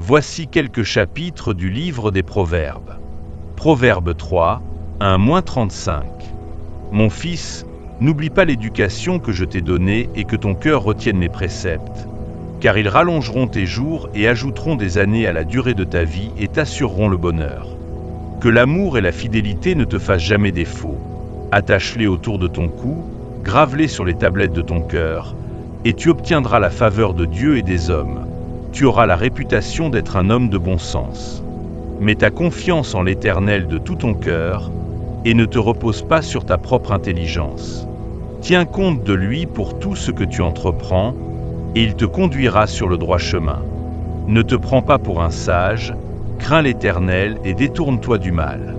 Voici quelques chapitres du livre des Proverbes. Proverbe 3, 1-35. Mon fils, n'oublie pas l'éducation que je t'ai donnée et que ton cœur retienne mes préceptes, car ils rallongeront tes jours et ajouteront des années à la durée de ta vie et t'assureront le bonheur. Que l'amour et la fidélité ne te fassent jamais défaut. Attache-les autour de ton cou, grave-les sur les tablettes de ton cœur, et tu obtiendras la faveur de Dieu et des hommes. Tu auras la réputation d'être un homme de bon sens. Mets ta confiance en l'Éternel de tout ton cœur, et ne te repose pas sur ta propre intelligence. Tiens compte de lui pour tout ce que tu entreprends, et il te conduira sur le droit chemin. Ne te prends pas pour un sage, crains l'Éternel et détourne-toi du mal.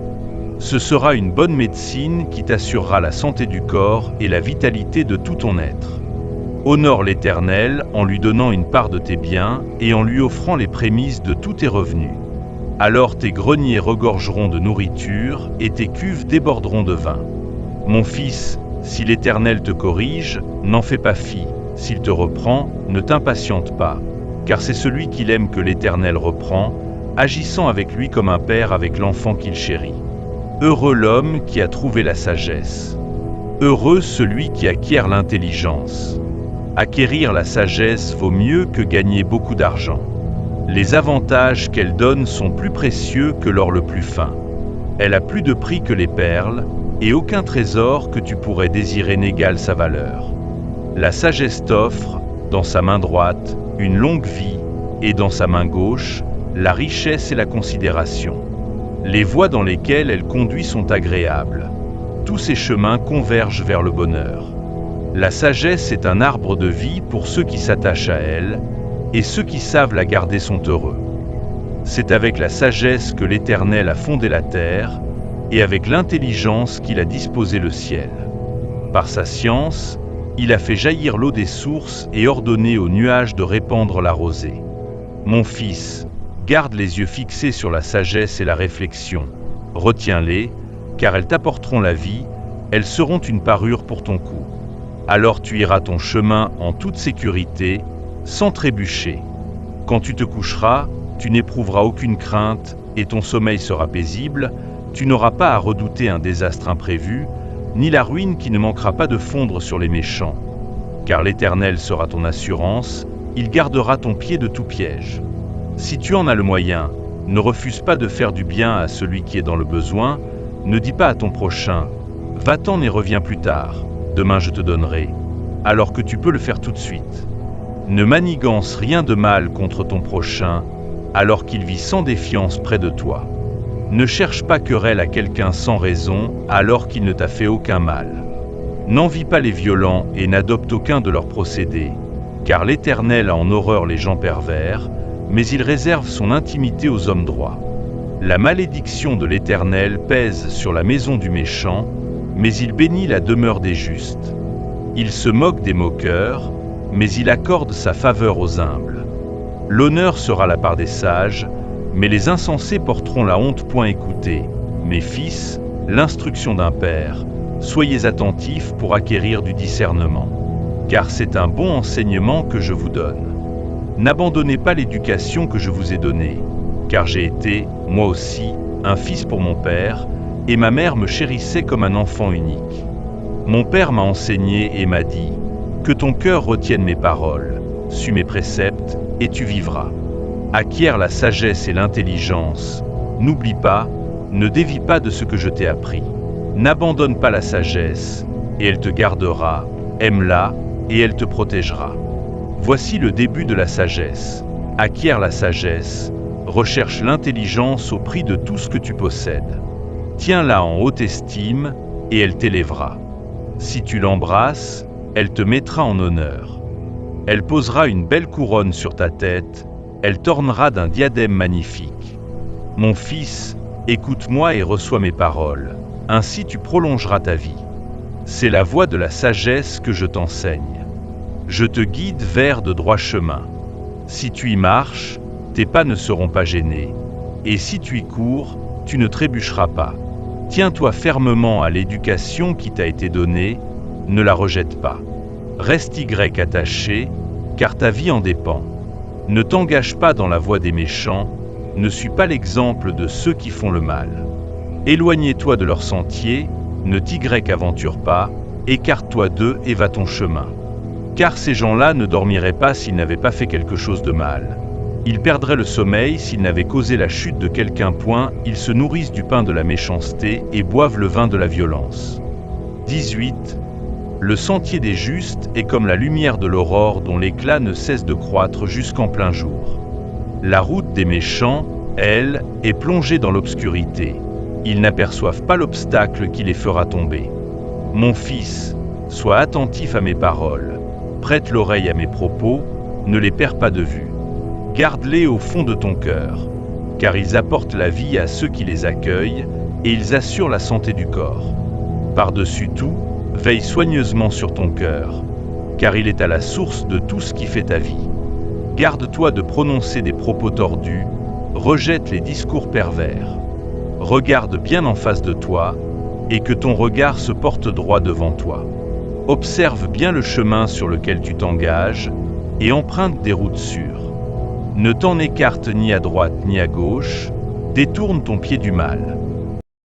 Ce sera une bonne médecine qui t'assurera la santé du corps et la vitalité de tout ton être. Honore l'Éternel en lui donnant une part de tes biens et en lui offrant les prémices de tous tes revenus. Alors tes greniers regorgeront de nourriture et tes cuves déborderont de vin. Mon fils, si l'Éternel te corrige, n'en fais pas fi. S'il te reprend, ne t'impatiente pas, car c'est celui qu'il aime que l'Éternel reprend, agissant avec lui comme un père avec l'enfant qu'il chérit. Heureux l'homme qui a trouvé la sagesse. Heureux celui qui acquiert l'intelligence. Acquérir la sagesse vaut mieux que gagner beaucoup d'argent. Les avantages qu'elle donne sont plus précieux que l'or le plus fin. Elle a plus de prix que les perles, et aucun trésor que tu pourrais désirer n'égale sa valeur. La sagesse t'offre, dans sa main droite, une longue vie, et dans sa main gauche, la richesse et la considération. Les voies dans lesquelles elle conduit sont agréables. Tous ses chemins convergent vers le bonheur. La sagesse est un arbre de vie pour ceux qui s'attachent à elle, et ceux qui savent la garder sont heureux. C'est avec la sagesse que l'Éternel a fondé la terre, et avec l'intelligence qu'il a disposé le ciel. Par sa science, il a fait jaillir l'eau des sources et ordonné aux nuages de répandre la rosée. Mon fils, garde les yeux fixés sur la sagesse et la réflexion. Retiens-les, car elles t'apporteront la vie, elles seront une parure pour ton cou. Alors tu iras ton chemin en toute sécurité, sans trébucher. Quand tu te coucheras, tu n'éprouveras aucune crainte et ton sommeil sera paisible, tu n'auras pas à redouter un désastre imprévu, ni la ruine qui ne manquera pas de fondre sur les méchants. Car l'Éternel sera ton assurance, il gardera ton pied de tout piège. Si tu en as le moyen, ne refuse pas de faire du bien à celui qui est dans le besoin, ne dis pas à ton prochain, « Va-t'en et reviens plus tard, demain je te donnerai », alors que tu peux le faire tout de suite. Ne manigance rien de mal contre ton prochain, alors qu'il vit sans défiance près de toi. Ne cherche pas querelle à quelqu'un sans raison, alors qu'il ne t'a fait aucun mal. N'envie pas les violents et n'adopte aucun de leurs procédés, car l'Éternel a en horreur les gens pervers, mais il réserve son intimité aux hommes droits. La malédiction de l'Éternel pèse sur la maison du méchant, mais il bénit la demeure des justes. Il se moque des moqueurs, mais il accorde sa faveur aux humbles. L'honneur sera la part des sages, mais les insensés porteront la honte. Point écoutez, mes fils, l'instruction d'un père, soyez attentifs pour acquérir du discernement, car c'est un bon enseignement que je vous donne. N'abandonnez pas l'éducation que je vous ai donnée, car j'ai été, moi aussi, un fils pour mon père, et ma mère me chérissait comme un enfant unique. Mon père m'a enseigné et m'a dit, « Que ton cœur retienne mes paroles, suis mes préceptes, et tu vivras. Acquiert la sagesse et l'intelligence. N'oublie pas, ne dévie pas de ce que je t'ai appris. N'abandonne pas la sagesse, et elle te gardera, aime-la, et elle te protégera. Voici le début de la sagesse. Acquiert la sagesse, recherche l'intelligence au prix de tout ce que tu possèdes. Tiens-la en haute estime, et elle t'élèvera. Si tu l'embrasses, elle te mettra en honneur. Elle posera une belle couronne sur ta tête, elle t'ornera d'un diadème magnifique. Mon fils, écoute-moi et reçois mes paroles, ainsi tu prolongeras ta vie. C'est la voie de la sagesse que je t'enseigne. Je te guide vers de droits chemins. Si tu y marches, tes pas ne seront pas gênés, et si tu y cours, tu ne trébucheras pas. Tiens-toi fermement à l'éducation qui t'a été donnée, ne la rejette pas. Reste attaché, car ta vie en dépend. Ne t'engage pas dans la voie des méchants, ne suis pas l'exemple de ceux qui font le mal. Éloignez-toi de leur sentier, ne t'aventure pas, écarte-toi d'eux et va ton chemin. Car ces gens-là ne dormiraient pas s'ils n'avaient pas fait quelque chose de mal. Ils perdraient le sommeil s'ils n'avaient causé la chute de quelqu'un. Ils se nourrissent du pain de la méchanceté et boivent le vin de la violence. 18. Le sentier des justes est comme la lumière de l'aurore dont l'éclat ne cesse de croître jusqu'en plein jour. La route des méchants, elle, est plongée dans l'obscurité. Ils n'aperçoivent pas l'obstacle qui les fera tomber. Mon fils, sois attentif à mes paroles. Prête l'oreille à mes propos, ne les perds pas de vue. Garde-les au fond de ton cœur, car ils apportent la vie à ceux qui les accueillent et ils assurent la santé du corps. Par-dessus tout, veille soigneusement sur ton cœur, car il est à la source de tout ce qui fait ta vie. Garde-toi de prononcer des propos tordus, rejette les discours pervers. Regarde bien en face de toi, et que ton regard se porte droit devant toi. Observe bien le chemin sur lequel tu t'engages, et emprunte des routes sûres. Ne t'en écarte ni à droite ni à gauche, détourne ton pied du mal.